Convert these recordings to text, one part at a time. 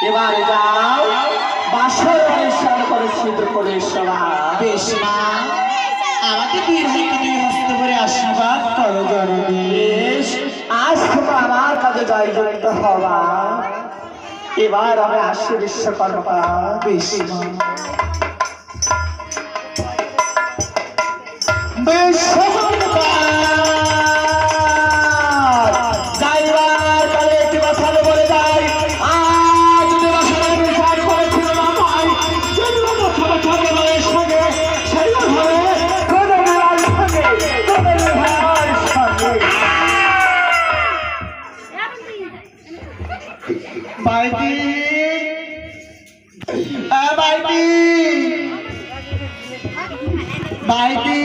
এবারে যাও বাসর অনুষ্ঠান করে ছিদ্র করে বেশ মা আমাকে দুই ভাইকে দুই হস্ত করে আশীর্বাদ করো জননী। আজ থেকে আমার কাছে জয় জয়িত হওয়া এবার আমি আসি বিশ্বকর্মা। বেশ মা বিশ্বকর্মা যাইবার কালে একটি কথা বলে যাই আজ দেবাসনের বিচার করেছিল না ভাই যেগুলো বছর বছর বয়স সঙ্গে সেইভাবে তোদের ভাইয়ের সঙ্গে তোদের ভাইয়ের সঙ্গে বাইটি বাইটি বাইটি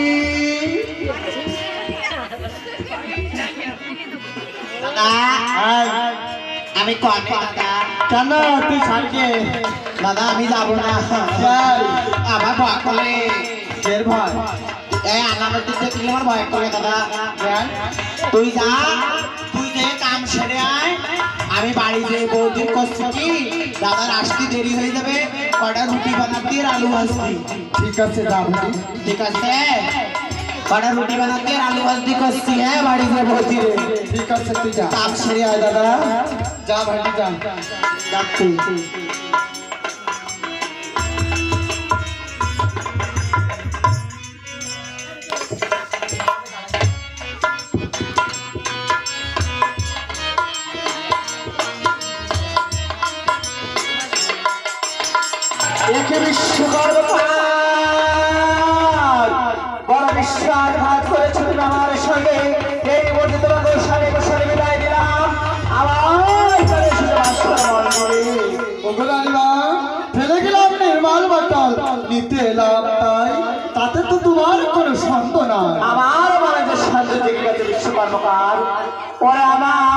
আমি কনে দাদা কেন তুই ছাড়কে দাদা আমি যাবো না আমার ভয় করে এর ভয় এই আনামের দিক থেকে আমার ভয় করে দাদা তুই যা তুই যে কাম সেরে আয় আমি বাড়ি যেয়ে বৌদির করছি কি দাদার আসতে দেরি হয়ে যাবে কটা রুটি বানাতে আর আলু ভাজতি ঠিক আছে যাবো ঠিক আছে কটা রুটি বানাতে আর আলু ভাজতি করছি হ্যাঁ বাড়ি যেয়ে বৌদি রে ঠিক আছে তুই যা কাম সেরে আয় দাদা যা ভাই যা যাচ্ছি বড় বিশ্বাসঘাত করেছিলেন আমার সঙ্গে এই মুহূর্তে তোমাকে সারে বসারে বিদায় দিলাম আবার ফেলে গেলাম নির্মাল বাটাল নিতে এলাম তাই তাতে তো তোমার কোনো সন্দেহ নাই আমার মনে যে শান্তি জেগে গেছে বিশ্বকর্মকার ওরা আমার